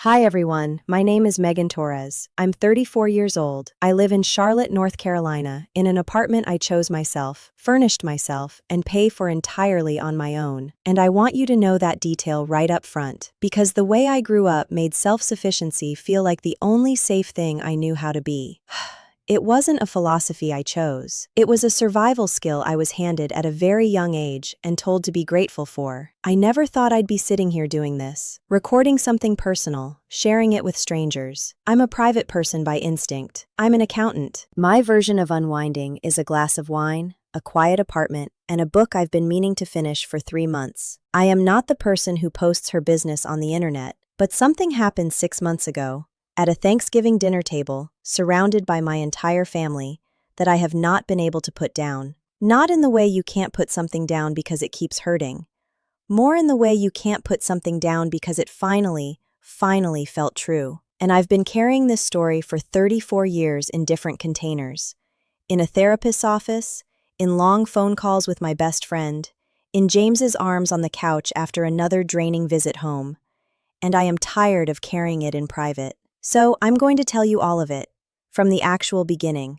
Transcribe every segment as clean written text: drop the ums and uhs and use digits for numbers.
Hi everyone, my name is Megan Torres. I'm 34 years old. I live in Charlotte, North Carolina, in an apartment I chose myself, furnished myself, and pay for entirely on my own. And I want you to know that detail right up front, because the way I grew up made self-sufficiency feel like the only safe thing I knew how to be. It wasn't a philosophy I chose. It was a survival skill I was handed at a very young age and told to be grateful for. I never thought I'd be sitting here doing this, recording something personal, sharing it with strangers. I'm a private person by instinct. I'm an accountant. My version of unwinding is a glass of wine, a quiet apartment, and a book I've been meaning to finish for 3 months. I am not the person who posts her business on the internet, but something happened 6 months ago, at a Thanksgiving dinner table, surrounded by my entire family, that I have not been able to put down. Not in the way you can't put something down because it keeps hurting. More in the way you can't put something down because it finally felt true. And I've been carrying this story for 34 years in different containers. In a therapist's office, in long phone calls with my best friend, in James's arms on the couch after another draining visit home. And I am tired of carrying it in private. So I'm going to tell you all of it, from the actual beginning,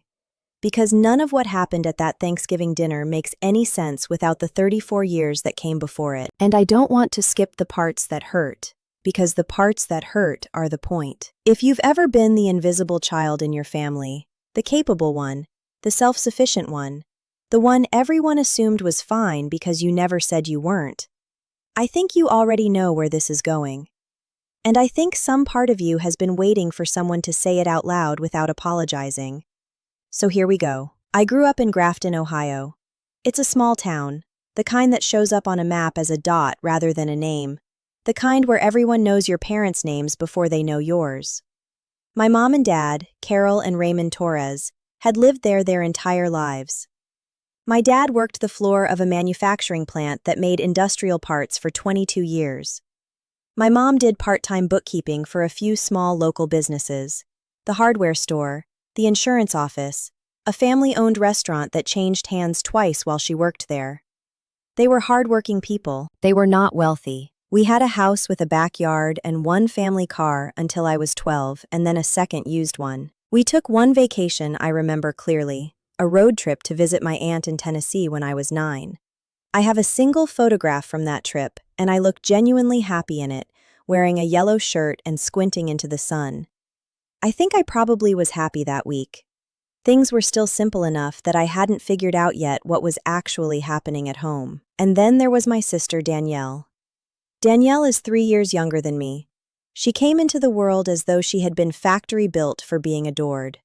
because none of what happened at that Thanksgiving dinner makes any sense without the 34 years that came before it. And I don't want to skip the parts that hurt, because the parts that hurt are the point. If you've ever been the invisible child in your family, the capable one, the self-sufficient one, the one everyone assumed was fine because you never said you weren't, I think you already know where this is going. And I think some part of you has been waiting for someone to say it out loud without apologizing. So here we go. I grew up in Grafton, Ohio. It's a small town, the kind that shows up on a map as a dot rather than a name, the kind where everyone knows your parents' names before they know yours. My mom and dad, Carol and Raymond Torres, had lived there their entire lives. My dad worked the floor of a manufacturing plant that made industrial parts for 22 years. My mom did part-time bookkeeping for a few small local businesses, the hardware store, the insurance office, a family-owned restaurant that changed hands twice while she worked there. They were hard-working people. They were not wealthy. We had a house with a backyard and one family car until I was 12 and then a second used one. We took one vacation I remember clearly, a road trip to visit my aunt in Tennessee when I was 9. I have a single photograph from that trip, and I look genuinely happy in it, wearing a yellow shirt and squinting into the sun. I think I probably was happy that week. Things were still simple enough that I hadn't figured out yet what was actually happening at home. And then there was my sister Danielle. Danielle is 3 years younger than me. She came into the world as though she had been factory-built for being adored.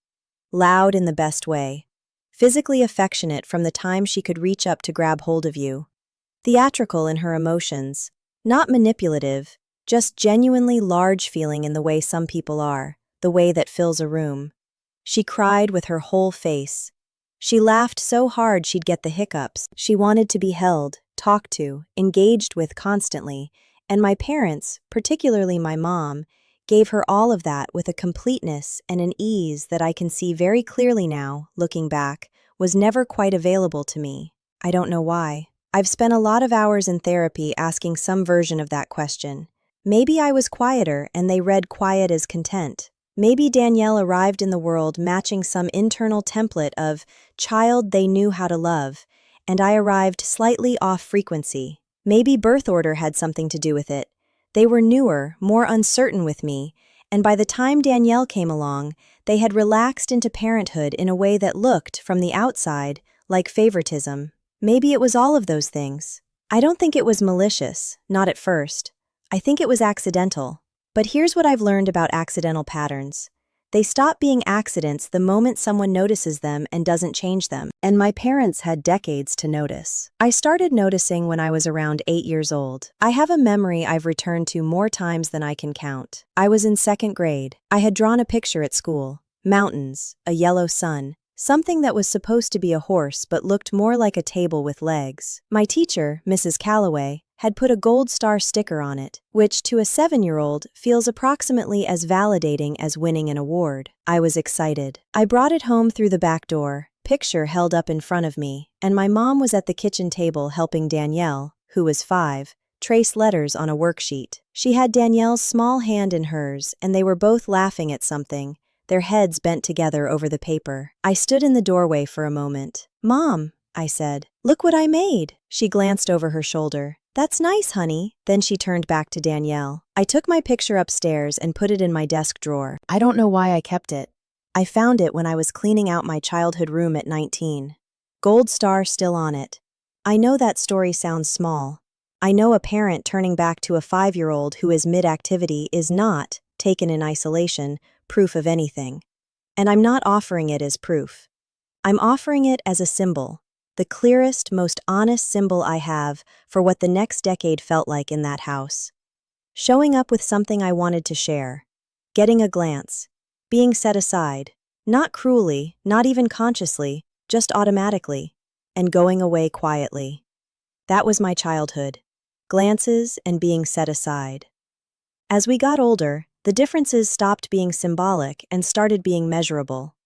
Loud in the best way. Physically affectionate from the time she could reach up to grab hold of you. Theatrical in her emotions, not manipulative, just genuinely large feeling in the way some people are, the way that fills a room. She cried with her whole face. She laughed so hard she'd get the hiccups. She wanted to be held, talked to, engaged with constantly, and my parents, particularly my mom, gave her all of that with a completeness and an ease that I can see very clearly now, looking back, was never quite available to me. I don't know why. I've spent a lot of hours in therapy asking some version of that question. Maybe I was quieter and they read quiet as content. Maybe Danielle arrived in the world matching some internal template of child they knew how to love, and I arrived slightly off frequency. Maybe birth order had something to do with it. They were newer, more uncertain with me, and by the time Danielle came along, they had relaxed into parenthood in a way that looked, from the outside, like favoritism. Maybe it was all of those things. I don't think it was malicious, not at first. I think it was accidental. But here's what I've learned about accidental patterns. They stop being accidents the moment someone notices them and doesn't change them. And my parents had decades to notice. I started noticing when I was around 8 years old. I have a memory I've returned to more times than I can count. I was in 2nd grade. I had drawn a picture at school. Mountains, a yellow sun, something that was supposed to be a horse but looked more like a table with legs. My teacher, Mrs. Calloway, had put a gold star sticker on it, which to a 7-year-old feels approximately as validating as winning an award. I was excited. I brought it home through the back door, picture held up in front of me, and my mom was at the kitchen table helping Danielle, who was 5, trace letters on a worksheet. She had Danielle's small hand in hers, and they were both laughing at something, their heads bent together over the paper. I stood in the doorway for a moment. "Mom," I said, "look what I made." She glanced over her shoulder. "That's nice, honey." Then she turned back to Danielle. I took my picture upstairs and put it in my desk drawer. I don't know why I kept it. I found it when I was cleaning out my childhood room at 19. Gold star still on it. I know that story sounds small. I know a parent turning back to a 5-year-old who is mid-activity is not, taken in isolation, proof of anything. And I'm not offering it as proof. I'm offering it as a symbol, the clearest, most honest symbol I have for what the next decade felt like in that house. Showing up with something I wanted to share. Getting a glance. Being set aside. Not cruelly, not even consciously, just automatically. And going away quietly. That was my childhood. Glances and being set aside. As we got older, the differences stopped being symbolic and started being measurable.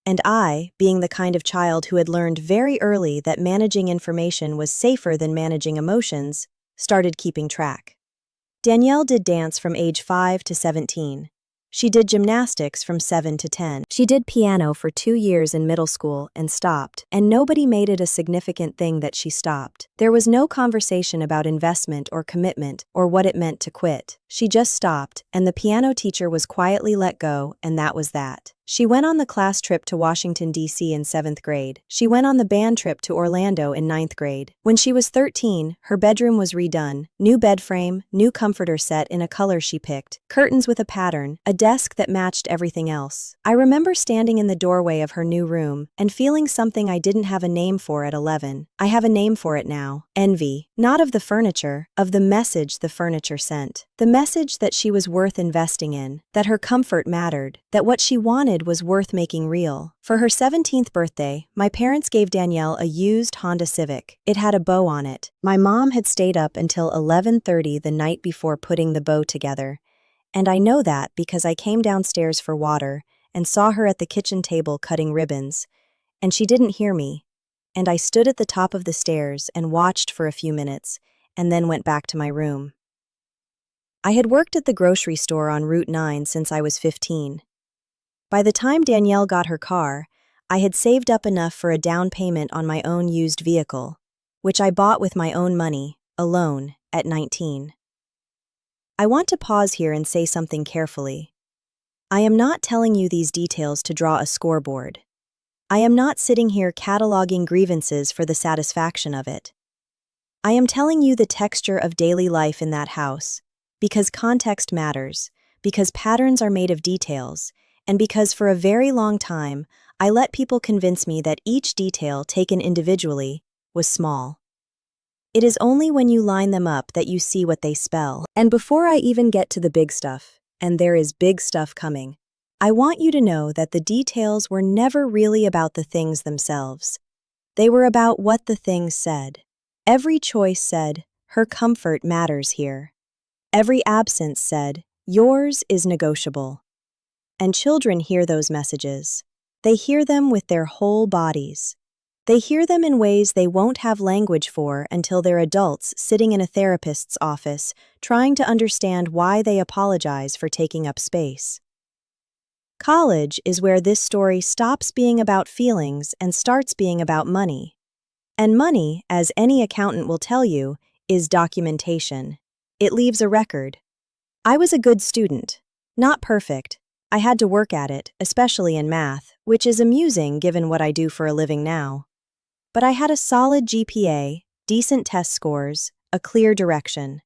And I, being the kind of child who had learned very early that managing information was safer than managing emotions, started keeping track. Danielle did dance from age 5 to 17. She did gymnastics from 7 to 10. She did piano for 2 years in middle school and stopped, and nobody made it a significant thing that she stopped. There was no conversation about investment or commitment or what it meant to quit. She just stopped, and the piano teacher was quietly let go, and that was that. She went on the class trip to Washington, D.C. in 7th grade. She went on the band trip to Orlando in 9th grade. When she was 13, her bedroom was redone. New bed frame, new comforter set in a color she picked, curtains with a pattern, a desk that matched everything else. I remember standing in the doorway of her new room and feeling something I didn't have a name for at 11. I have a name for it now. Envy. Not of the furniture, of the message the furniture sent. The message that she was worth investing in, that her comfort mattered, that what she wanted was worth making real. For her 17th birthday, my parents gave Danielle a used Honda Civic. It had a bow on it. My mom had stayed up until 11:30 the night before putting the bow together. And I know that because I came downstairs for water and saw her at the kitchen table cutting ribbons. And she didn't hear me. And I stood at the top of the stairs and watched for a few minutes, and then went back to my room. I had worked at the grocery store on Route 9 since I was 15. By the time Danielle got her car, I had saved up enough for a down payment on my own used vehicle, which I bought with my own money, alone, at 19. I want to pause here and say something carefully. I am not telling you these details to draw a scoreboard. I am not sitting here cataloging grievances for the satisfaction of it. I am telling you the texture of daily life in that house, because context matters, because patterns are made of details, and because for a very long time, I let people convince me that each detail taken individually was small. It is only when you line them up that you see what they spell. And before I even get to the big stuff, and there is big stuff coming, I want you to know that the details were never really about the things themselves. They were about what the things said. Every choice said, her comfort matters here. Every absence said, yours is negotiable. And children hear those messages. They hear them with their whole bodies. They hear them in ways they won't have language for until they're adults sitting in a therapist's office, trying to understand why they apologize for taking up space. College is where this story stops being about feelings and starts being about money. And money, as any accountant will tell you, is documentation. It leaves a record. I was a good student. Not perfect. I had to work at it, especially in math, which is amusing given what I do for a living now. But I had a solid GPA, decent test scores, a clear direction.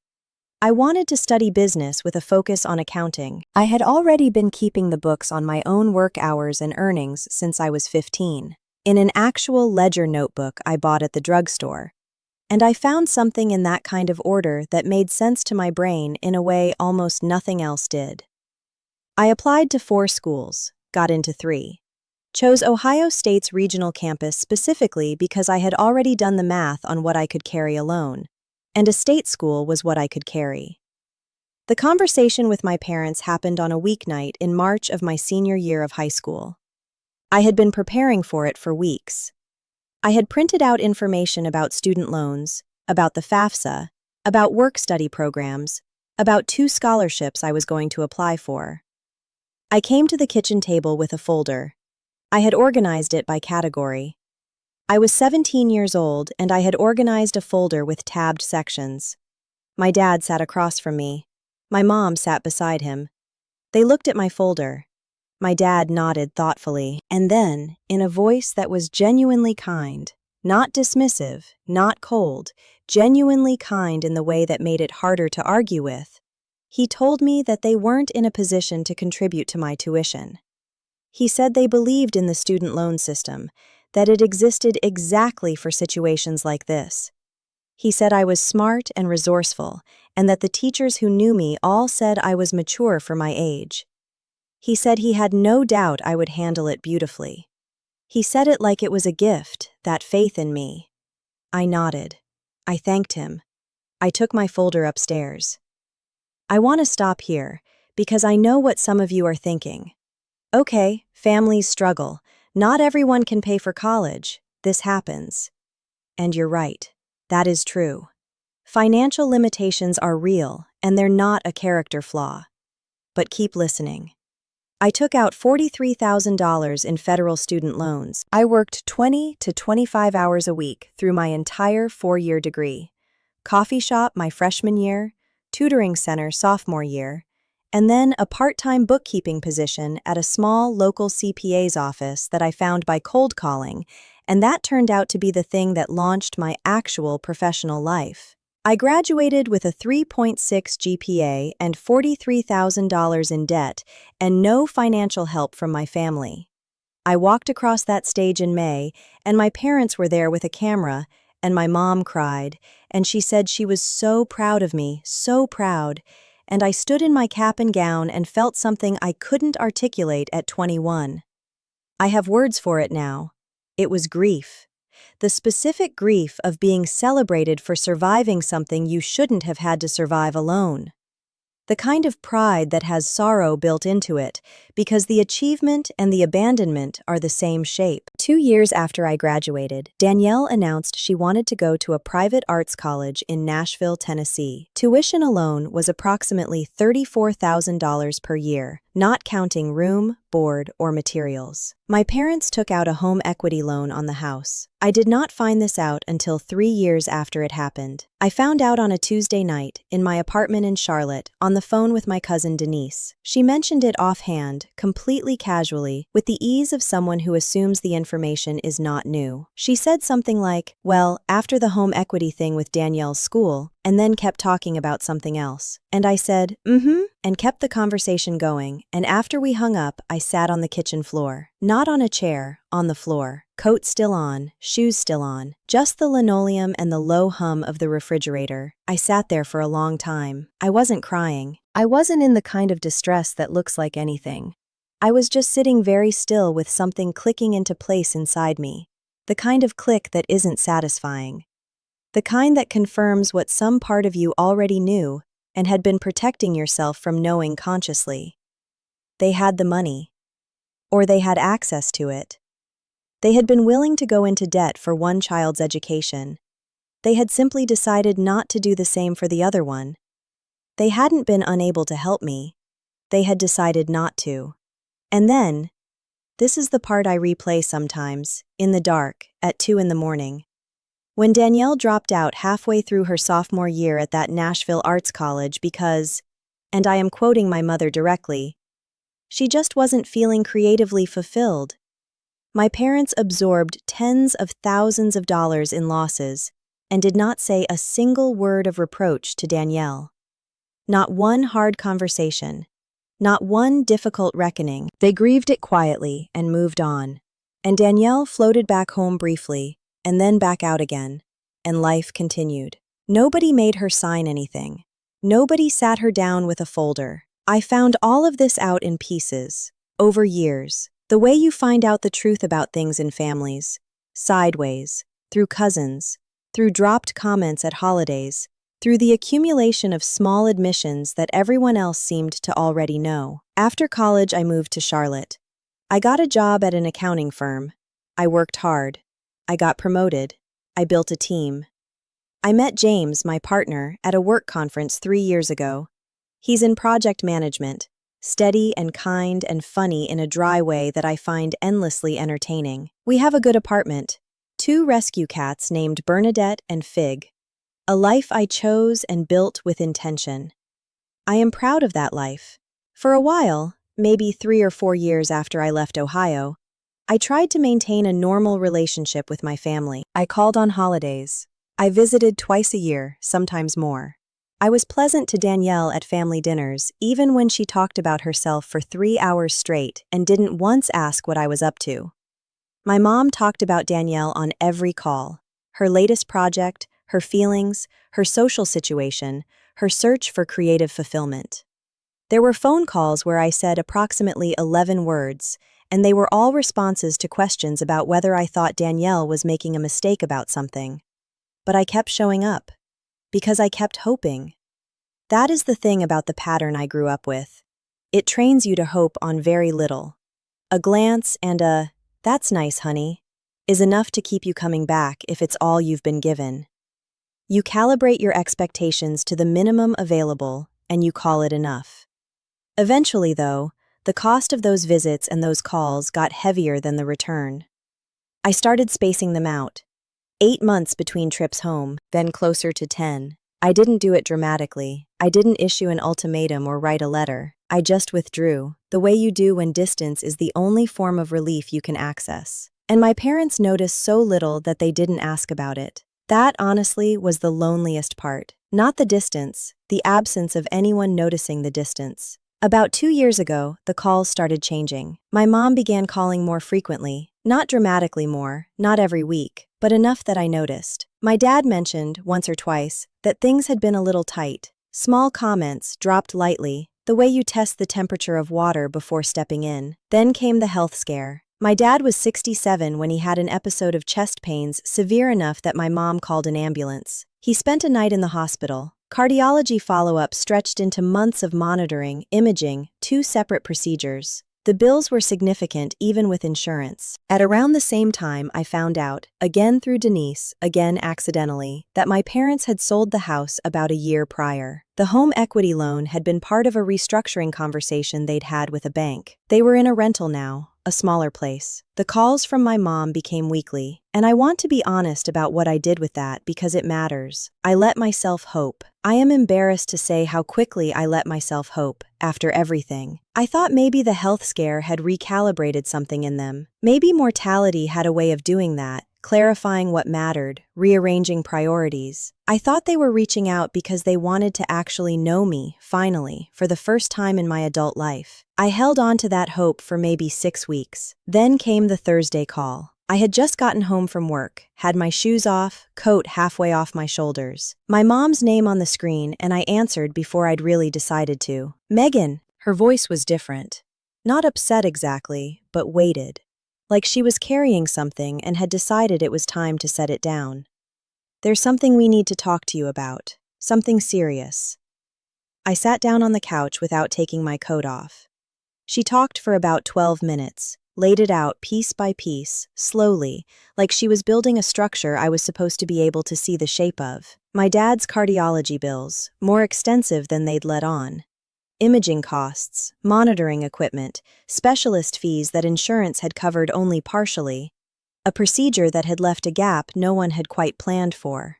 I wanted to study business with a focus on accounting. I had already been keeping the books on my own work hours and earnings since I was 15, in an actual ledger notebook I bought at the drugstore. And I found something in that kind of order that made sense to my brain in a way almost nothing else did. I applied to 4 schools, got into 3. Chose Ohio State's regional campus specifically because I had already done the math on what I could carry alone, and a state school was what I could carry. The conversation with my parents happened on a weeknight in March of my senior year of high school. I had been preparing for it for weeks. I had printed out information about student loans, about the FAFSA, about work-study programs, about 2 scholarships I was going to apply for. I came to the kitchen table with a folder. I had organized it by category. I was 17 years old and I had organized a folder with tabbed sections. My dad sat across from me. My mom sat beside him. They looked at my folder. My dad nodded thoughtfully, and then, in a voice that was genuinely kind, not dismissive, not cold, genuinely kind in the way that made it harder to argue with, he told me that they weren't in a position to contribute to my tuition. He said they believed in the student loan system, that it existed exactly for situations like this. He said I was smart and resourceful, and that the teachers who knew me all said I was mature for my age. He said he had no doubt I would handle it beautifully. He said it like it was a gift, that faith in me. I nodded. I thanked him. I took my folder upstairs. I want to stop here, because I know what some of you are thinking. Okay, families struggle. Not everyone can pay for college. This happens. And you're right. That is true. Financial limitations are real, and they're not a character flaw. But keep listening. I took out $43,000 in federal student loans. I worked 20 to 25 hours a week through my entire 4-year degree. Coffee shop my freshman year, tutoring center sophomore year, and then a part-time bookkeeping position at a small local CPA's office that I found by cold calling, and that turned out to be the thing that launched my actual professional life. I graduated with a 3.6 GPA and $43,000 in debt and no financial help from my family. I walked across that stage in May, and my parents were there with a camera, and my mom cried, and she said she was so proud of me, so proud, and I stood in my cap and gown and felt something I couldn't articulate at 21. I have words for it now. It was grief. The specific grief of being celebrated for surviving something you shouldn't have had to survive alone. The kind of pride that has sorrow built into it, because the achievement and the abandonment are the same shape. 2 years after I graduated, Danielle announced she wanted to go to a private arts college in Nashville, Tennessee. Tuition alone was approximately $34,000 per year, not counting room, board, or materials. My parents took out a home equity loan on the house. I did not find this out until 3 years after it happened. I found out on a Tuesday night, in my apartment in Charlotte, on the phone with my cousin Denise. She mentioned it offhand, completely casually, with the ease of someone who assumes the information is not new. She said something like, well, after the home equity thing with Danielle's school, and then kept talking about something else. And I said, and kept the conversation going, and after we hung up, I sat on the kitchen floor. Not on a chair, on the floor. Coat still on, shoes still on, just the linoleum and the low hum of the refrigerator. I sat there for a long time. I wasn't crying. I wasn't in the kind of distress that looks like anything. I was just sitting very still with something clicking into place inside me. The kind of click that isn't satisfying. The kind that confirms what some part of you already knew and had been protecting yourself from knowing consciously. They had the money. Or they had access to it. They had been willing to go into debt for one child's education. They had simply decided not to do the same for the other one. They hadn't been unable to help me. They had decided not to. And then, this is the part I replay sometimes, in the dark, at 2 in the morning. When Danielle dropped out halfway through her sophomore year at that Nashville Arts College because, and I am quoting my mother directly, she just wasn't feeling creatively fulfilled. My parents absorbed tens of thousands of dollars in losses and did not say a single word of reproach to Danielle. Not one hard conversation. Not one difficult reckoning. They grieved it quietly and moved on. And Danielle floated back home briefly, and then back out again, and life continued. Nobody made her sign anything. Nobody sat her down with a folder. I found all of this out in pieces, over years, the way you find out the truth about things in families, sideways, through cousins, through dropped comments at holidays, through the accumulation of small admissions that everyone else seemed to already know. After college, I moved to Charlotte. I got a job at an accounting firm. I worked hard. I got promoted. I built a team. I met James, my partner, at a work conference 3 years ago. He's in project management, steady and kind and funny in a dry way that I find endlessly entertaining. We have a good apartment, 2 rescue cats named Bernadette and Fig. A life I chose and built with intention. I am proud of that life. For a while, maybe 3 or 4 years after I left Ohio, I tried to maintain a normal relationship with my family. I called on holidays. I visited twice a year, sometimes more. I was pleasant to Danielle at family dinners, even when she talked about herself for 3 hours straight and didn't once ask what I was up to. My mom talked about Danielle on every call. Her latest project, her feelings, her social situation, her search for creative fulfillment. There were phone calls where I said approximately 11 words, and they were all responses to questions about whether I thought Danielle was making a mistake about something. But I kept showing up, because I kept hoping. That is the thing about the pattern I grew up with. It trains you to hope on very little. A glance and a, "That's nice, honey," is enough to keep you coming back if it's all you've been given. You calibrate your expectations to the minimum available, and you call it enough. Eventually, though, the cost of those visits and those calls got heavier than the return. I started spacing them out. 8 months between trips home, then closer to 10. I didn't do it dramatically. I didn't issue an ultimatum or write a letter. I just withdrew, the way you do when distance is the only form of relief you can access. And my parents noticed so little that they didn't ask about it. That, honestly, was the loneliest part. Not the distance, the absence of anyone noticing the distance. About 2 years ago, the calls started changing. My mom began calling more frequently, not dramatically more, not every week, but enough that I noticed. My dad mentioned, once or twice, that things had been a little tight. Small comments, dropped lightly, the way you test the temperature of water before stepping in. Then came the health scare. My dad was 67 when he had an episode of chest pains severe enough that my mom called an ambulance. He spent a night in the hospital. Cardiology follow-up stretched into months of monitoring, imaging, 2 separate procedures. The bills were significant even with insurance. At around the same time, I found out, again through Denise, again accidentally, that my parents had sold the house about a year prior. The home equity loan had been part of a restructuring conversation they'd had with a bank. They were in a rental now, a smaller place. The calls from my mom became weekly, and I want to be honest about what I did with that because it matters. I let myself hope. I am embarrassed to say how quickly I let myself hope, after everything. I thought maybe the health scare had recalibrated something in them. Maybe mortality had a way of doing that, clarifying what mattered, rearranging priorities. I thought they were reaching out because they wanted to actually know me, finally, for the first time in my adult life. I held on to that hope for maybe 6 weeks. Then came the Thursday call. I had just gotten home from work, had my shoes off, coat halfway off my shoulders. My mom's name on the screen, and I answered before I'd really decided to. "Megan." Her voice was different. Not upset exactly, but weighted. Like she was carrying something and had decided it was time to set it down. "There's something we need to talk to you about. Something serious." I sat down on the couch without taking my coat off. She talked for about 12 minutes, laid it out piece by piece, slowly, like she was building a structure I was supposed to be able to see the shape of. My dad's cardiology bills, more extensive than they'd let on. Imaging costs, monitoring equipment, specialist fees that insurance had covered only partially. A procedure that had left a gap no one had quite planned for.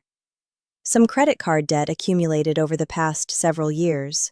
Some credit card debt accumulated over the past several years.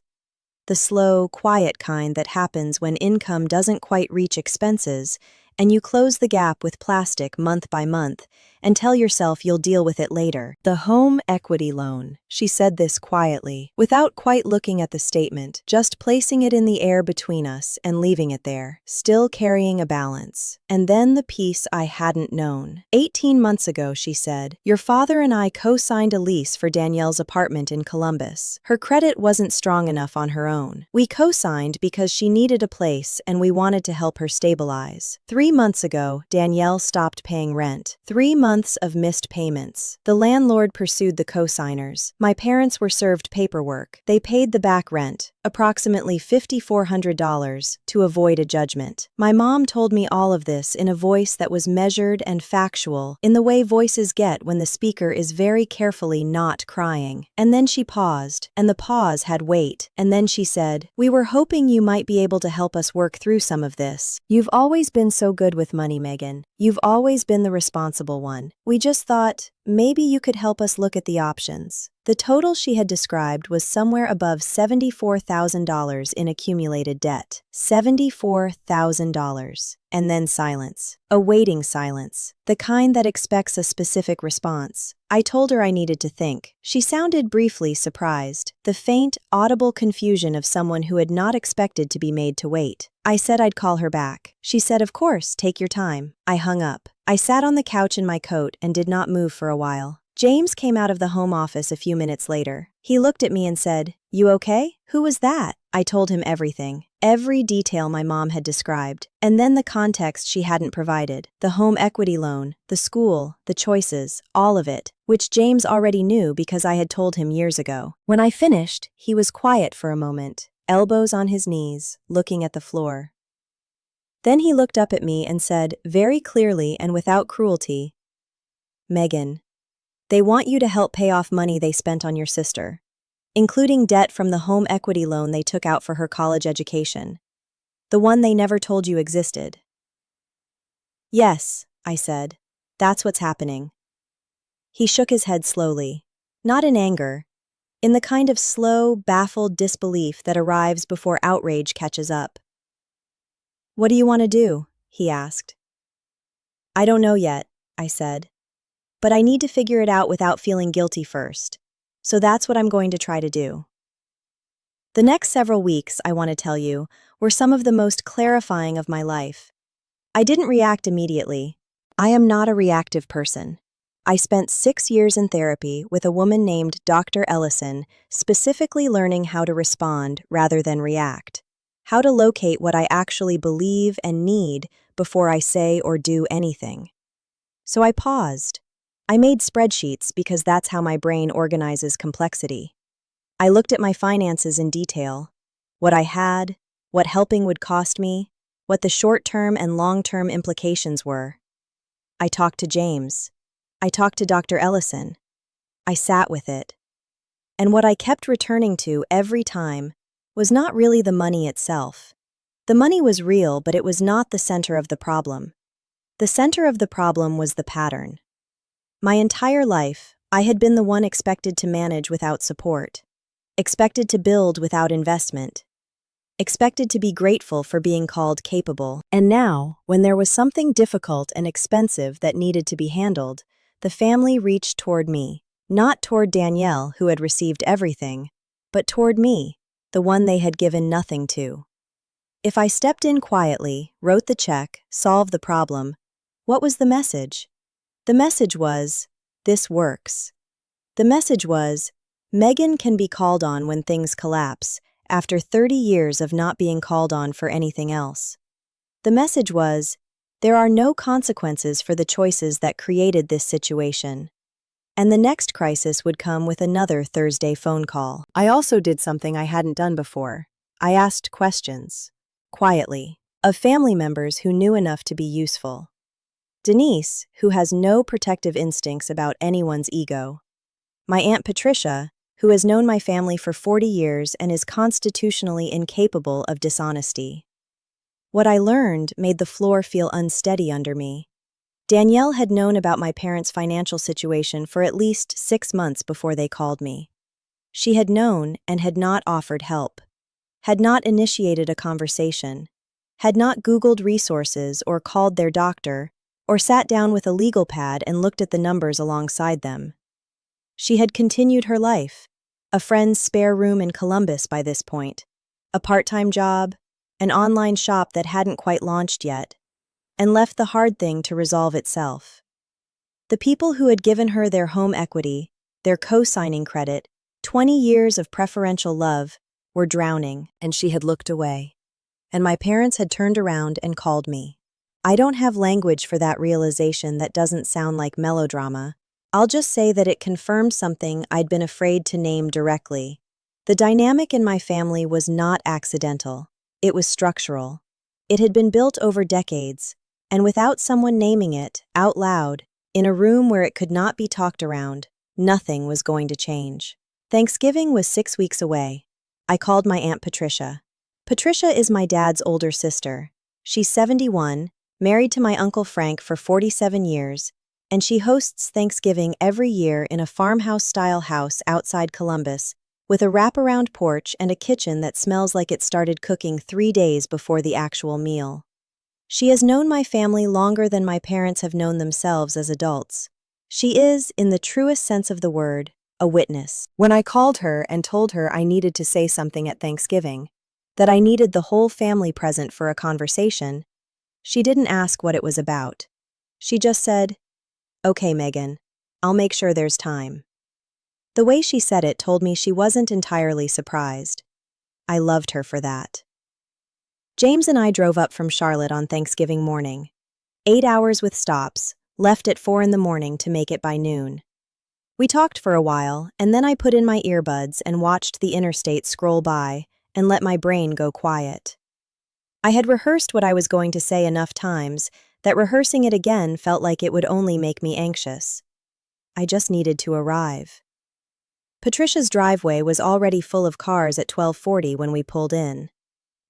The slow, quiet kind that happens when income doesn't quite reach expenses, and you close the gap with plastic month by month and tell yourself you'll deal with it later. "The home equity loan." She said this quietly, without quite looking at the statement, just placing it in the air between us and leaving it there, still carrying a balance. And then the piece I hadn't known. 18 months ago, she said, your father and I co-signed a lease for Danielle's apartment in Columbus. Her credit wasn't strong enough on her own. We co-signed because she needed a place and we wanted to help her stabilize. 3 months ago, Danielle stopped paying rent. 3 months months of missed payments. The landlord pursued the co-signers. My parents were served paperwork. They paid the back rent, approximately $5,400, to avoid a judgment. My mom told me all of this in a voice that was measured and factual, in the way voices get when the speaker is very carefully not crying. And then she paused, and the pause had weight. And then she said, "We were hoping you might be able to help us work through some of this. You've always been so good with money, Megan. You've always been the responsible one. We just thought, maybe you could help us look at the options." The total she had described was somewhere above $74,000 in accumulated debt. $74,000. And then silence. A waiting silence. The kind that expects a specific response. I told her I needed to think. She sounded briefly surprised. The faint, audible confusion of someone who had not expected to be made to wait. I said I'd call her back. She said, "Of course, take your time." I hung up. I sat on the couch in my coat and did not move for a while. James came out of the home office a few minutes later. He looked at me and said, "You okay? Who was that?" I told him everything. Every detail my mom had described. And then the context she hadn't provided. The home equity loan, the school, the choices, all of it, which James already knew because I had told him years ago. When I finished, he was quiet for a moment, elbows on his knees, looking at the floor. Then he looked up at me and said, very clearly and without cruelty, "Megan, they want you to help pay off money they spent on your sister, including debt from the home equity loan they took out for her college education, the one they never told you existed." "Yes," I said, "that's what's happening." He shook his head slowly, not in anger, in the kind of slow, baffled disbelief that arrives before outrage catches up. "What do you want to do?" he asked. "I don't know yet," I said. "But I need to figure it out without feeling guilty first. So that's what I'm going to try to do." The next several weeks, I want to tell you, were some of the most clarifying of my life. I didn't react immediately. I am not a reactive person. I spent 6 years in therapy with a woman named Dr. Ellison, specifically learning how to respond rather than react, how to locate what I actually believe and need before I say or do anything. So I paused. I made spreadsheets because that's how my brain organizes complexity. I looked at my finances in detail, what I had, what helping would cost me, what the short-term and long-term implications were. I talked to James. I talked to Dr. Ellison. I sat with it. And what I kept returning to every time was not really the money itself. The money was real, but it was not the center of the problem. The center of the problem was the pattern. My entire life, I had been the one expected to manage without support, expected to build without investment, expected to be grateful for being called capable. And now, when there was something difficult and expensive that needed to be handled, the family reached toward me, not toward Danielle, who had received everything, but toward me, the one they had given nothing to. If I stepped in quietly, wrote the check, solved the problem, what was the message? The message was, this works. The message was, Megan can be called on when things collapse, after 30 years of not being called on for anything else. The message was, there are no consequences for the choices that created this situation. And the next crisis would come with another Thursday phone call. I also did something I hadn't done before. I asked questions, quietly, of family members who knew enough to be useful. Denise, who has no protective instincts about anyone's ego. My Aunt Patricia, who has known my family for 40 years and is constitutionally incapable of dishonesty. What I learned made the floor feel unsteady under me. Danielle had known about my parents' financial situation for at least 6 months before they called me. She had known and had not offered help, had not initiated a conversation, had not Googled resources or called their doctor, or sat down with a legal pad and looked at the numbers alongside them. She had continued her life, a friend's spare room in Columbus by this point, a part-time job, an online shop that hadn't quite launched yet, and left the hard thing to resolve itself. The people who had given her their home equity, their co-signing credit, 20 years of preferential love, were drowning, and she had looked away. And my parents had turned around and called me. I don't have language for that realization that doesn't sound like melodrama. I'll just say that it confirmed something I'd been afraid to name directly. The dynamic in my family was not accidental. It was structural. It had been built over decades, and without someone naming it, out loud, in a room where it could not be talked around, nothing was going to change. Thanksgiving was 6 weeks away. I called my Aunt Patricia. Patricia is my dad's older sister. She's 71, married to my Uncle Frank for 47 years, and she hosts Thanksgiving every year in a farmhouse-style house outside Columbus, with a wraparound porch and a kitchen that smells like it started cooking 3 days before the actual meal. She has known my family longer than my parents have known themselves as adults. She is, in the truest sense of the word, a witness. When I called her and told her I needed to say something at Thanksgiving, that I needed the whole family present for a conversation, she didn't ask what it was about. She just said, "Okay, Megan, I'll make sure there's time." The way she said it told me she wasn't entirely surprised. I loved her for that. James and I drove up from Charlotte on Thanksgiving morning. 8 hours with stops, left at 4 in the morning to make it by noon. We talked for a while, and then I put in my earbuds and watched the interstate scroll by and let my brain go quiet. I had rehearsed what I was going to say enough times that rehearsing it again felt like it would only make me anxious. I just needed to arrive. Patricia's driveway was already full of cars at 12:40 when we pulled in.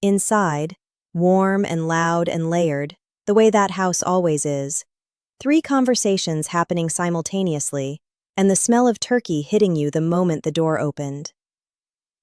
Inside, warm and loud and layered, the way that house always is, 3 conversations happening simultaneously, and the smell of turkey hitting you the moment the door opened.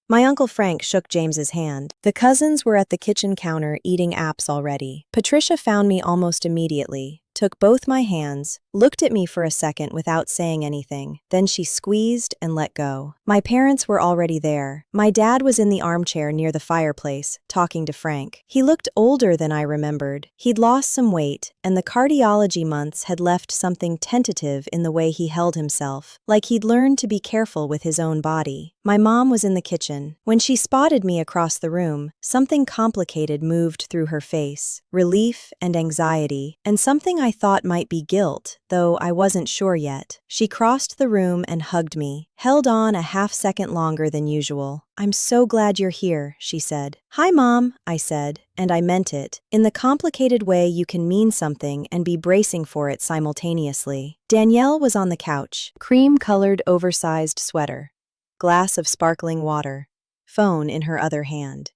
My Uncle Frank shook James's hand. The cousins were at the kitchen counter eating apps already. Patricia found me almost immediately, took both my hands, looked at me for a second without saying anything, then she squeezed and let go. My parents were already there. My dad was in the armchair near the fireplace, talking to Frank. He looked older than I remembered. He'd lost some weight, and the cardiology months had left something tentative in the way he held himself, like he'd learned to be careful with his own body. My mom was in the kitchen. When she spotted me across the room, something complicated moved through her face, relief and anxiety, and something I thought might be guilt, though I wasn't sure yet. She crossed the room and hugged me, held on a half-second longer than usual. "I'm so glad you're here," she said. "Hi, Mom," I said, and I meant it, in the complicated way you can mean something and be bracing for it simultaneously. Danielle was on the couch, cream-colored oversized sweater, glass of sparkling water, phone in her other hand.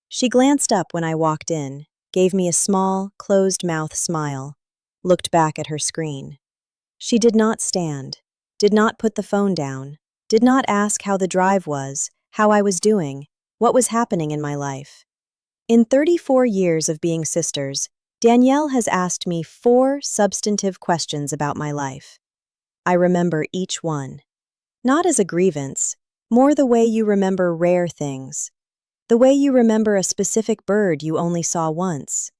She glanced up when I walked in, gave me a small, closed-mouth smile, looked back at her screen. She did not stand, did not put the phone down, did not ask how the drive was, how I was doing, what was happening in my life. In 34 years of being sisters, Danielle has asked me 4 substantive questions about my life. I remember each one. Not as a grievance, more the way you remember rare things. The way you remember a specific bird you only saw once.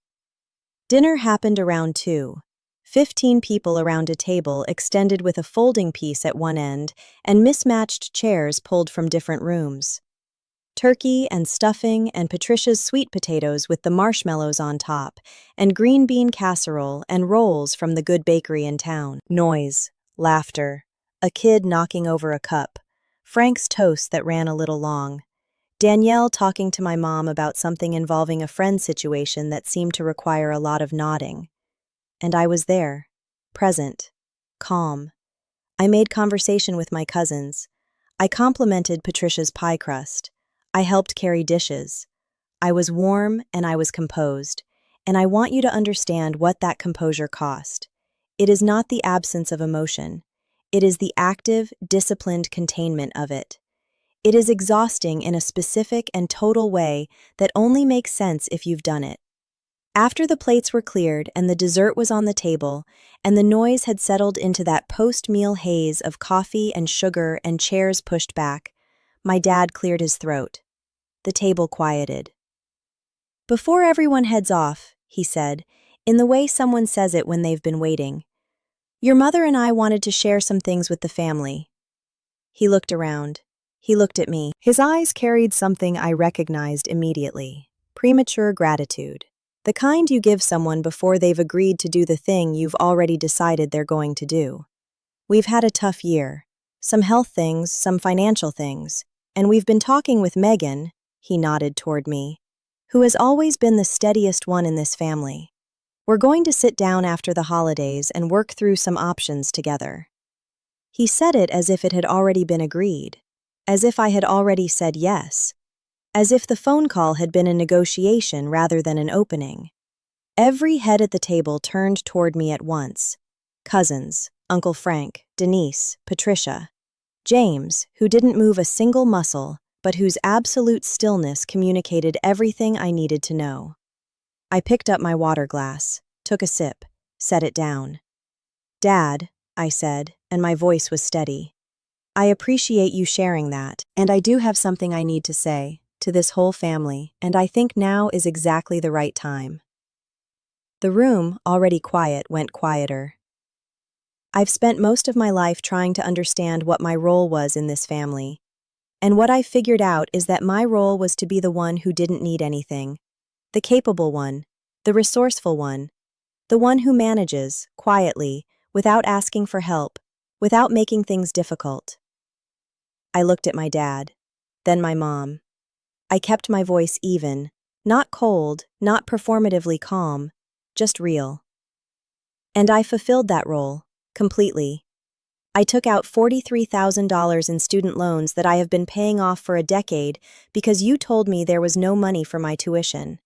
Dinner happened around 2. 15 people around a table extended with a folding piece at one end and mismatched chairs pulled from different rooms. Turkey and stuffing and Patricia's sweet potatoes with the marshmallows on top, and green bean casserole and rolls from the good bakery in town. Noise, laughter, a kid knocking over a cup, Frank's toast that ran a little long, Danielle talking to my mom about something involving a friend situation that seemed to require a lot of nodding. And I was there, present, calm. I made conversation with my cousins. I complimented Patricia's pie crust. I helped carry dishes. I was warm and I was composed, and I want you to understand what that composure cost. It is not the absence of emotion. It is the active, disciplined containment of it. It is exhausting in a specific and total way that only makes sense if you've done it. After the plates were cleared and the dessert was on the table, and the noise had settled into that post-meal haze of coffee and sugar and chairs pushed back, my dad cleared his throat. The table quieted. "Before everyone heads off," he said, in the way someone says it when they've been waiting, "your mother and I wanted to share some things with the family." He looked around. He looked at me. His eyes carried something I recognized immediately: premature gratitude. The kind you give someone before they've agreed to do the thing you've already decided they're going to do. We've had a tough year. Some health things, some financial things. And we've been talking with Megan, he nodded toward me, who has always been the steadiest one in this family. We're going to sit down after the holidays and work through some options together. He said it as if it had already been agreed, as if I had already said yes, as if the phone call had been a negotiation rather than an opening. Every head at the table turned toward me at once. Cousins, Uncle Frank, Denise, Patricia, James, who didn't move a single muscle, but whose absolute stillness communicated everything I needed to know. I picked up my water glass, took a sip, set it down. "Dad," I said, and my voice was steady. "I appreciate you sharing that, and I do have something I need to say to this whole family, and I think now is exactly the right time." The room, already quiet, went quieter. I've spent most of my life trying to understand what my role was in this family, and what I figured out is that my role was to be the one who didn't need anything, the capable one, the resourceful one, the one who manages, quietly, without asking for help, without making things difficult. I looked at my dad, then my mom. I kept my voice even, not cold, not performatively calm, just real. And I fulfilled that role, completely. I took out $43,000 in student loans that I have been paying off for a decade because you told me there was no money for my tuition.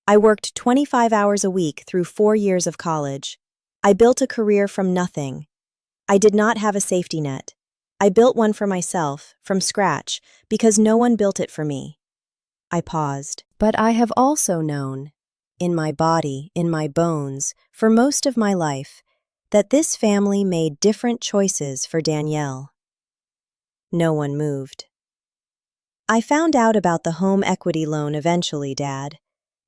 I worked 25 hours a week through 4 years of college. I built a career from nothing. I did not have a safety net. I built one for myself, from scratch, because no one built it for me. I paused. But I have also known, in my body, in my bones, for most of my life, that this family made different choices for Danielle. No one moved. "I found out about the home equity loan eventually, Dad.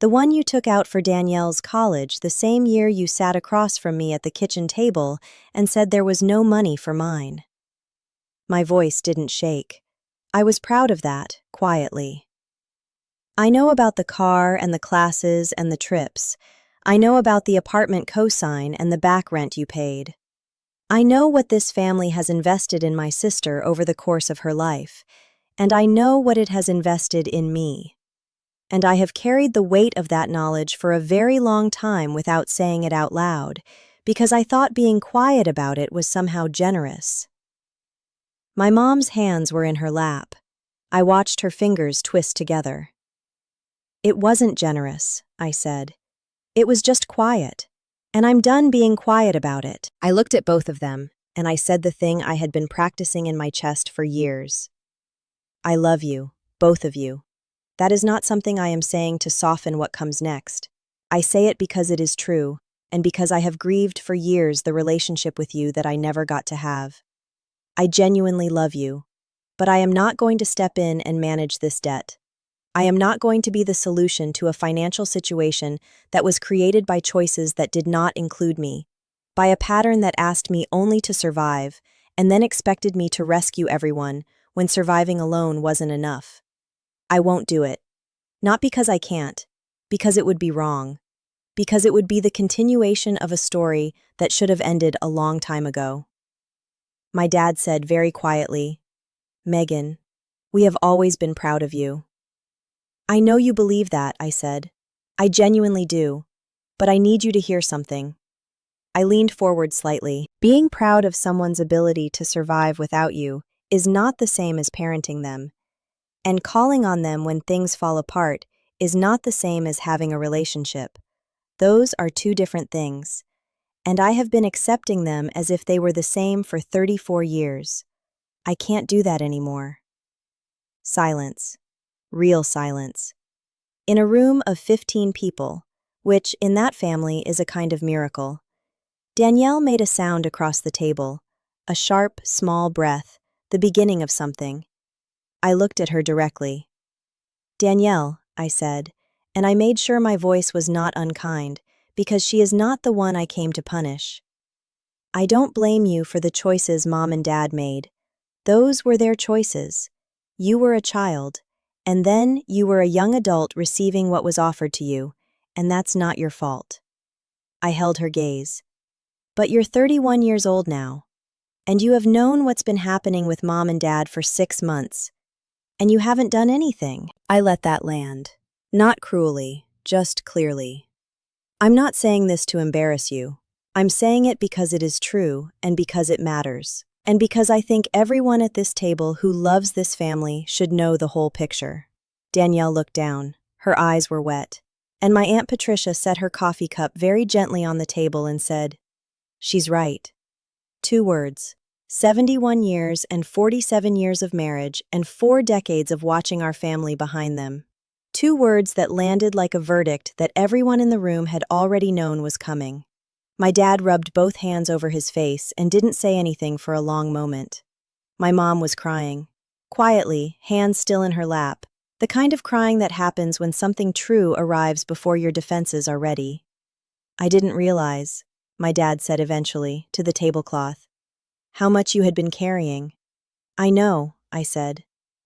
The one you took out for Danielle's college the same year you sat across from me at the kitchen table and said there was no money for mine." My voice didn't shake. I was proud of that, quietly. "I know about the car and the classes and the trips. I know about the apartment cosign and the back rent you paid. I know what this family has invested in my sister over the course of her life, and I know what it has invested in me. And I have carried the weight of that knowledge for a very long time without saying it out loud, because I thought being quiet about it was somehow generous." My mom's hands were in her lap. I watched her fingers twist together. "It wasn't generous," I said. "It was just quiet. And I'm done being quiet about it." I looked at both of them, and I said the thing I had been practicing in my chest for years. "I love you, both of you. That is not something I am saying to soften what comes next. I say it because it is true, and because I have grieved for years the relationship with you that I never got to have. I genuinely love you, but I am not going to step in and manage this debt. I am not going to be the solution to a financial situation that was created by choices that did not include me, by a pattern that asked me only to survive and then expected me to rescue everyone when surviving alone wasn't enough. I won't do it. Not because I can't, because it would be wrong, because it would be the continuation of a story that should have ended a long time ago." My dad said very quietly, "Megan, we have always been proud of you." "I know you believe that," I said. "I genuinely do. But I need you to hear something." I leaned forward slightly. Being proud of someone's ability to survive without you is not the same as parenting them. And calling on them when things fall apart is not the same as having a relationship. Those are two different things. And I have been accepting them as if they were the same for 34 years. I can't do that anymore. Silence. Real silence. In a room of 15 people, which in that family is a kind of miracle, Danielle made a sound across the table, a sharp, small breath, the beginning of something. I looked at her directly. "Danielle," I said, and I made sure my voice was not unkind, because she is not the one I came to punish. "I don't blame you for the choices Mom and Dad made. Those were their choices. You were a child, and then you were a young adult receiving what was offered to you, and that's not your fault. I held her gaze. But you're 31 years old now, and you have known what's been happening with Mom and Dad for 6 months, and you haven't done anything. I let that land. Not cruelly, just clearly. I'm not saying this to embarrass you. I'm saying it because it is true and because it matters. And because I think everyone at this table who loves this family should know the whole picture. Danielle looked down. Her eyes were wet. And my Aunt Patricia set her coffee cup very gently on the table and said, "She's right." 2 words. 71 years and 47 years of marriage and 4 decades of watching our family behind them. 2 words that landed like a verdict that everyone in the room had already known was coming. My dad rubbed both hands over his face and didn't say anything for a long moment. My mom was crying. Quietly, hands still in her lap, the kind of crying that happens when something true arrives before your defenses are ready. "I didn't realize," my dad said eventually, to the tablecloth, "how much you had been carrying." "I know," I said.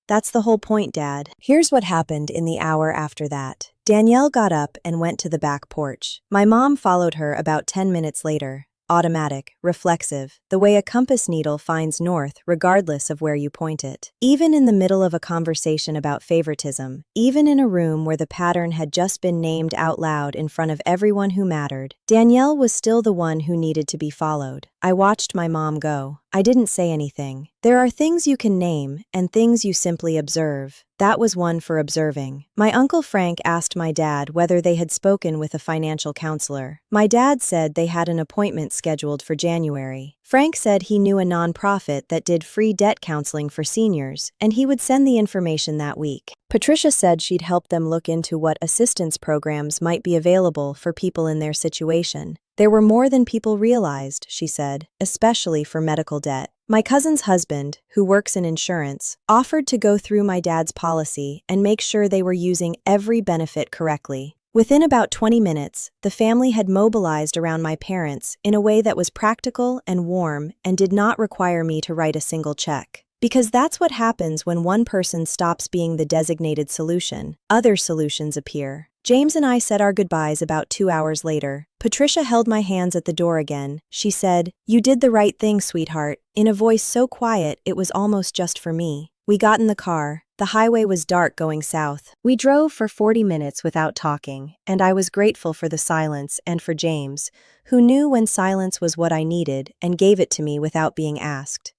"That's the whole point, Dad." Here's what happened in the hour after that. Danielle got up and went to the back porch. My mom followed her about 10 minutes later. Automatic, reflexive, the way a compass needle finds north regardless of where you point it. Even in the middle of a conversation about favoritism, even in a room where the pattern had just been named out loud in front of everyone who mattered, Danielle was still the one who needed to be followed. I watched my mom go. I didn't say anything. There are things you can name and things you simply observe. That was one for observing. My Uncle Frank asked my dad whether they had spoken with a financial counselor. My dad said they had an appointment scheduled for January. Frank said he knew a nonprofit that did free debt counseling for seniors, and he would send the information that week. Patricia said she'd help them look into what assistance programs might be available for people in their situation. There were more than people realized, she said, especially for medical debt. My cousin's husband, who works in insurance, offered to go through my dad's policy and make sure they were using every benefit correctly. Within about 20 minutes, the family had mobilized around my parents in a way that was practical and warm and did not require me to write a single check. Because that's what happens when one person stops being the designated solution. Other solutions appear. James and I said our goodbyes about 2 hours later. Patricia held my hands at the door again. She said, "You did the right thing, sweetheart," in a voice so quiet it was almost just for me. We got in the car. The highway was dark going south. We drove for 40 minutes without talking, and I was grateful for the silence and for James, who knew when silence was what I needed and gave it to me without being asked.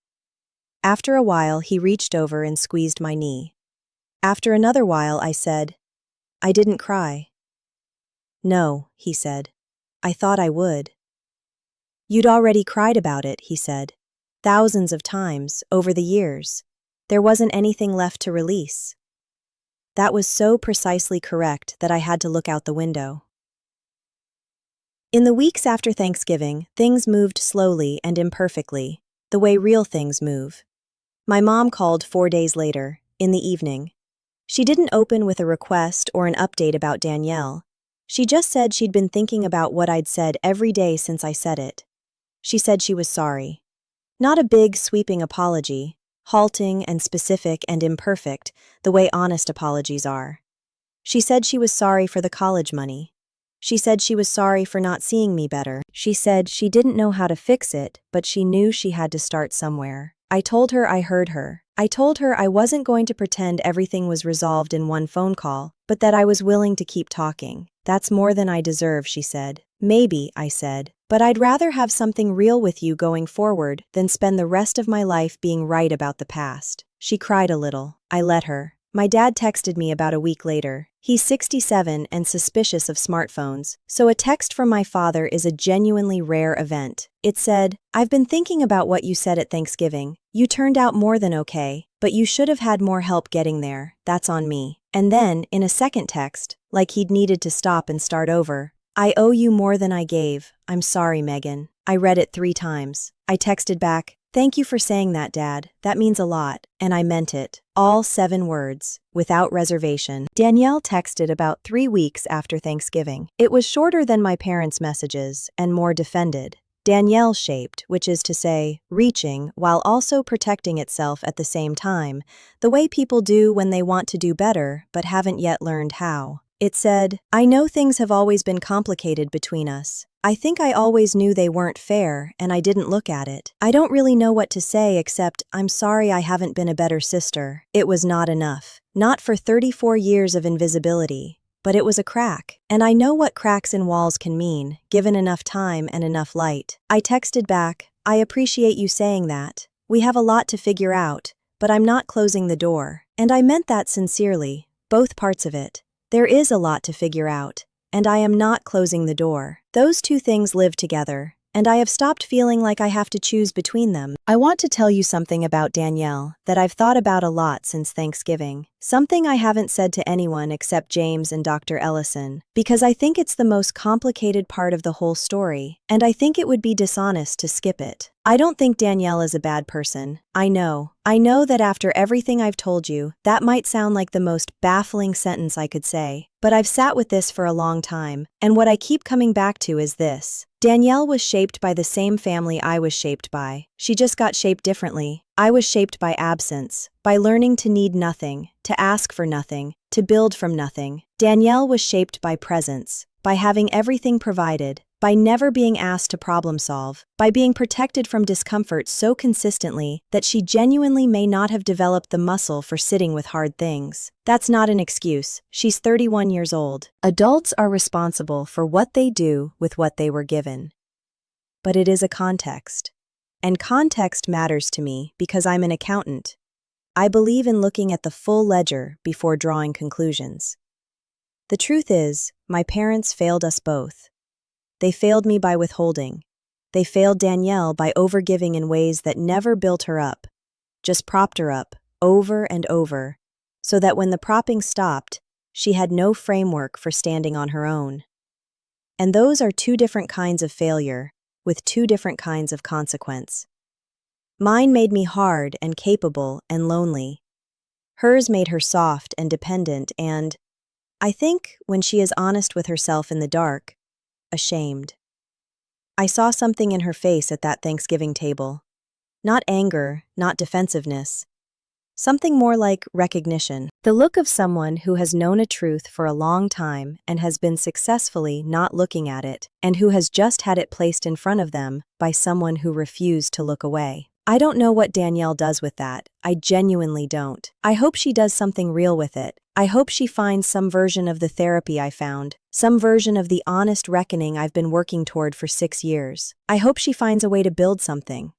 After a while, he reached over and squeezed my knee. After another while, I said, "I didn't cry." "No," he said. "I thought I would." "You'd already cried about it," he said. "Thousands of times, over the years. There wasn't anything left to release." That was so precisely correct that I had to look out the window. In the weeks after Thanksgiving, things moved slowly and imperfectly, the way real things move. My mom called 4 days later, in the evening. She didn't open with a request or an update about Danielle. She just said she'd been thinking about what I'd said every day since I said it. She said she was sorry. Not a big, sweeping apology, halting and specific and imperfect, the way honest apologies are. She said she was sorry for the college money. She said she was sorry for not seeing me better. She said she didn't know how to fix it, but she knew she had to start somewhere. I told her I heard her. I told her I wasn't going to pretend everything was resolved in one phone call, but that I was willing to keep talking. "That's more than I deserve," she said. "Maybe," I said, "but I'd rather have something real with you going forward than spend the rest of my life being right about the past." She cried a little. I let her. My dad texted me about a week later. He's 67 and suspicious of smartphones, so a text from my father is a genuinely rare event. It said, "I've been thinking about what you said at Thanksgiving. You turned out more than okay, but you should have had more help getting there. That's on me." And then, in a second text, like he'd needed to stop and start over, "I owe you more than I gave. I'm sorry, Megan." I read it 3 times. I texted back, "Thank you for saying that, Dad. That means a lot." And I meant it. All 7 words, without reservation. Danielle texted about 3 weeks after Thanksgiving. It was shorter than my parents' messages and more defended. Danielle-shaped, which is to say, reaching while also protecting itself at the same time, the way people do when they want to do better but haven't yet learned how. It said, "I know things have always been complicated between us. I think I always knew they weren't fair, and I didn't look at it. I don't really know what to say except, I'm sorry I haven't been a better sister." It was not enough. Not for 34 years of invisibility. But it was a crack. And I know what cracks in walls can mean, given enough time and enough light. I texted back, "I appreciate you saying that. We have a lot to figure out, but I'm not closing the door." And I meant that sincerely, both parts of it. There is a lot to figure out, and I am not closing the door. Those two things live together, and I have stopped feeling like I have to choose between them. I want to tell you something about Danielle that I've thought about a lot since Thanksgiving. Something I haven't said to anyone except James and Dr. Ellison, because I think it's the most complicated part of the whole story, and I think it would be dishonest to skip it. I don't think Danielle is a bad person. I know that after everything I've told you, that might sound like the most baffling sentence I could say. But I've sat with this for a long time, and what I keep coming back to is this. Danielle was shaped by the same family I was shaped by. She just got shaped differently. I was shaped by absence, by learning to need nothing, to ask for nothing, to build from nothing. Danielle was shaped by presence, by having everything provided, by never being asked to problem solve, by being protected from discomfort so consistently that she genuinely may not have developed the muscle for sitting with hard things. That's not an excuse. She's 31 years old. Adults are responsible for what they do with what they were given. But it is a context. And context matters to me because I'm an accountant. I believe in looking at the full ledger before drawing conclusions. The truth is, my parents failed us both. They failed me by withholding. They failed Danielle by overgiving in ways that never built her up, just propped her up, over and over, so that when the propping stopped, she had no framework for standing on her own. And those are two different kinds of failure, with two different kinds of consequence. Mine made me hard and capable and lonely. Hers made her soft and dependent and, I think, when she is honest with herself in the dark, ashamed. I saw something in her face at that Thanksgiving table. Not anger, not defensiveness. Something more like recognition. The look of someone who has known a truth for a long time and has been successfully not looking at it, and who has just had it placed in front of them by someone who refused to look away. I don't know what Danielle does with that. I genuinely don't. I hope she does something real with it. I hope she finds some version of the therapy I found, some version of the honest reckoning I've been working toward for 6 years. I hope she finds a way to build something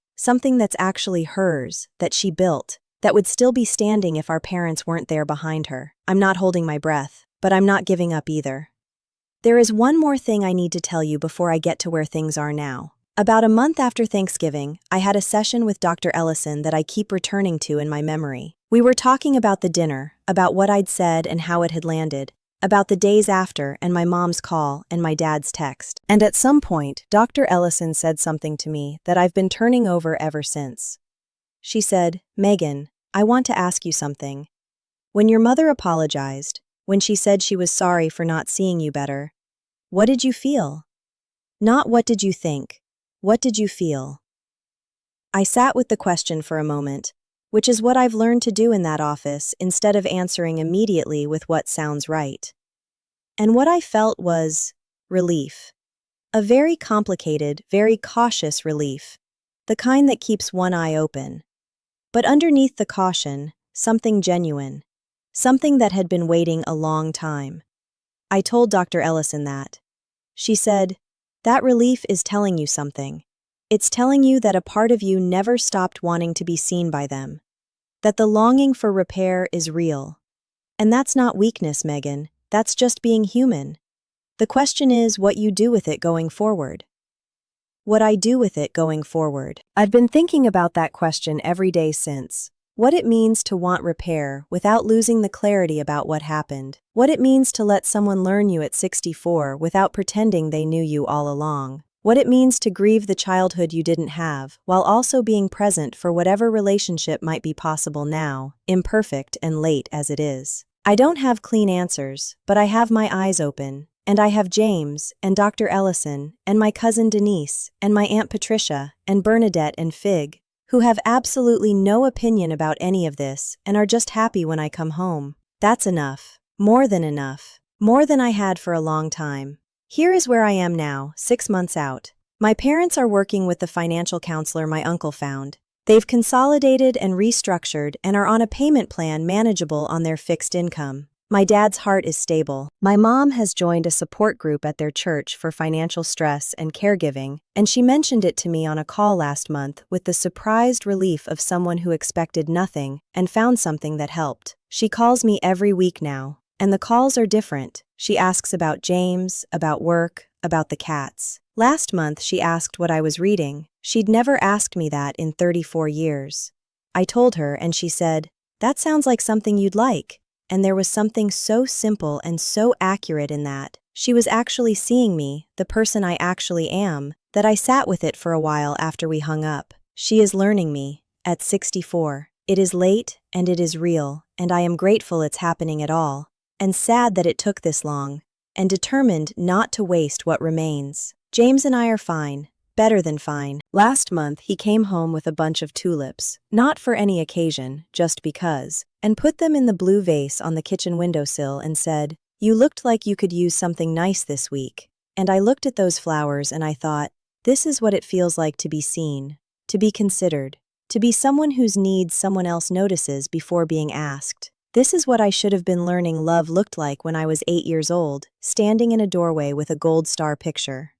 that's actually hers, that she built, that would still be standing if our parents weren't there behind her. I'm not holding my breath, but I'm not giving up either. There is one more thing I need to tell you before I get to where things are now. About a month after Thanksgiving, I had a session with Dr. Ellison that I keep returning to in my memory. We were talking about the dinner, about what I'd said and how it had landed, about the days after and my mom's call and my dad's text. And at some point, Dr. Ellison said something to me that I've been turning over ever since. She said, "Megan, I want to ask you something. When your mother apologized, when she said she was sorry for not seeing you better, what did you feel? Not what did you think. What did you feel?" I sat with the question for a moment, which is what I've learned to do in that office instead of answering immediately with what sounds right. And what I felt was relief. A very complicated, very cautious relief, the kind that keeps one eye open. But underneath the caution, something genuine, something that had been waiting a long time. I told Dr. Ellison that. She said, "That relief is telling you something. It's telling you that a part of you never stopped wanting to be seen by them. That the longing for repair is real. And that's not weakness, Megan. That's just being human. The question is what you do with it going forward." What I do with it going forward. I've been thinking about that question every day since. What it means to want repair without losing the clarity about what happened. What it means to let someone learn you at 64 without pretending they knew you all along. What it means to grieve the childhood you didn't have, while also being present for whatever relationship might be possible now, imperfect and late as it is. I don't have clean answers, but I have my eyes open. And I have James, and Dr. Ellison, and my cousin Denise, and my Aunt Patricia, and Bernadette and Fig, who have absolutely no opinion about any of this and are just happy when I come home. That's enough. More than enough. More than I had for a long time. Here is where I am now, 6 months out. My parents are working with the financial counselor my uncle found. They've consolidated and restructured and are on a payment plan manageable on their fixed income. My dad's heart is stable. My mom has joined a support group at their church for financial stress and caregiving, and she mentioned it to me on a call last month with the surprised relief of someone who expected nothing and found something that helped. She calls me every week now, and the calls are different. She asks about James, about work, about the cats. Last month she asked what I was reading. She'd never asked me that in 34 years. I told her and she said, "That sounds like something you'd like." And there was something so simple and so accurate in that. She was actually seeing me, the person I actually am, that I sat with it for a while after we hung up. She is learning me, at 64. It is late, and it is real, and I am grateful it's happening at all, and sad that it took this long, and determined not to waste what remains. James and I are fine. Better than fine. Last month, he came home with a bunch of tulips, not for any occasion, just because, and put them in the blue vase on the kitchen windowsill and said, "You looked like you could use something nice this week." And I looked at those flowers and I thought, this is what it feels like to be seen, to be considered, to be someone whose needs someone else notices before being asked. This is what I should have been learning love looked like when I was 8 years old, standing in a doorway with a gold star picture.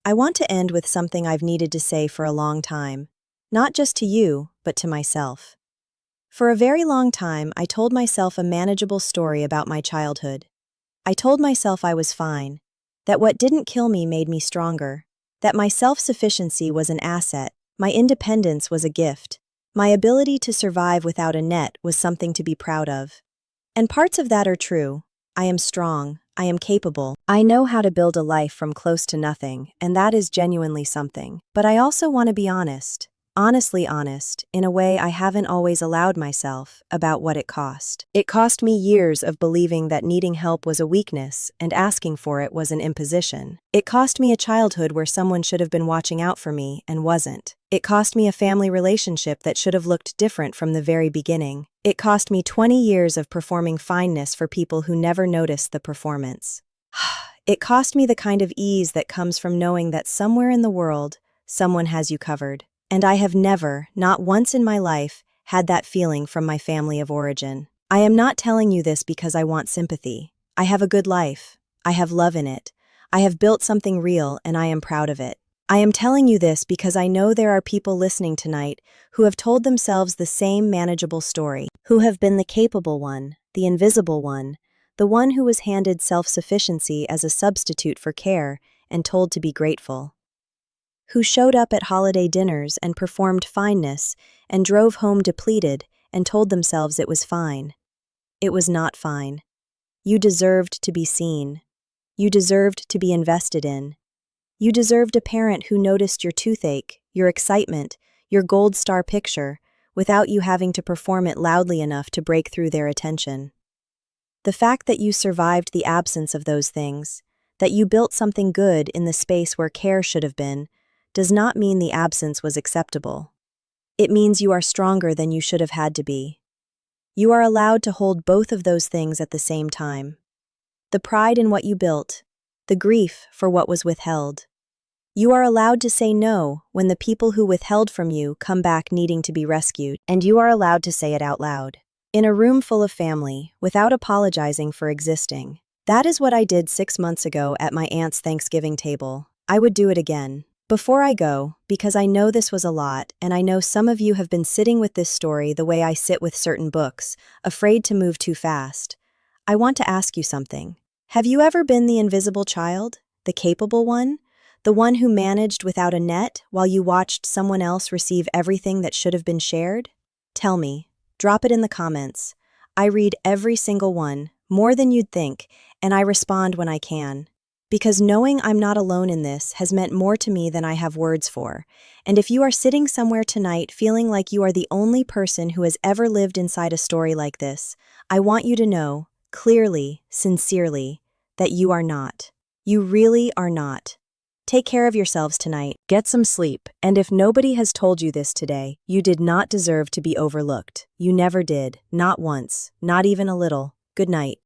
I want to end with something I've needed to say for a long time, not just to you, but to myself. For a very long time, I told myself a manageable story about my childhood. I told myself I was fine, that what didn't kill me made me stronger, that my self-sufficiency was an asset, my independence was a gift, my ability to survive without a net was something to be proud of. And parts of that are true. I am strong. I am capable. I know how to build a life from close to nothing, and that is genuinely something. But I also want to be honest, honestly honest, in a way I haven't always allowed myself, about what it cost. It cost me years of believing that needing help was a weakness and asking for it was an imposition. It cost me a childhood where someone should have been watching out for me and wasn't. It cost me a family relationship that should have looked different from the very beginning. It cost me 20 years of performing fineness for people who never noticed the performance. It cost me the kind of ease that comes from knowing that somewhere in the world, someone has you covered. And I have never, not once in my life, had that feeling from my family of origin. I am not telling you this because I want sympathy. I have a good life. I have love in it. I have built something real and I am proud of it. I am telling you this because I know there are people listening tonight who have told themselves the same manageable story, who have been the capable one, the invisible one, the one who was handed self-sufficiency as a substitute for care and told to be grateful, who showed up at holiday dinners and performed fineness and drove home depleted and told themselves it was fine. It was not fine. You deserved to be seen. You deserved to be invested in. You deserved a parent who noticed your toothache, your excitement, your gold star picture, without you having to perform it loudly enough to break through their attention. The fact that you survived the absence of those things, that you built something good in the space where care should have been, does not mean the absence was acceptable. It means you are stronger than you should have had to be. You are allowed to hold both of those things at the same time. The pride in what you built, the grief for what was withheld. You are allowed to say no when the people who withheld from you come back needing to be rescued, and you are allowed to say it out loud. In a room full of family, without apologizing for existing. That is what I did 6 months ago at my aunt's Thanksgiving table. I would do it again. Before I go, because I know this was a lot, and I know some of you have been sitting with this story the way I sit with certain books, afraid to move too fast, I want to ask you something. Have you ever been the invisible child? The capable one? The one who managed without a net while you watched someone else receive everything that should have been shared? Tell me. Drop it in the comments. I read every single one, more than you'd think, and I respond when I can. Because knowing I'm not alone in this has meant more to me than I have words for. And if you are sitting somewhere tonight feeling like you are the only person who has ever lived inside a story like this, I want you to know, clearly, sincerely, that you are not. You really are not. Take care of yourselves tonight. Get some sleep. And if nobody has told you this today, you did not deserve to be overlooked. You never did. Not once. Not even a little. Good night.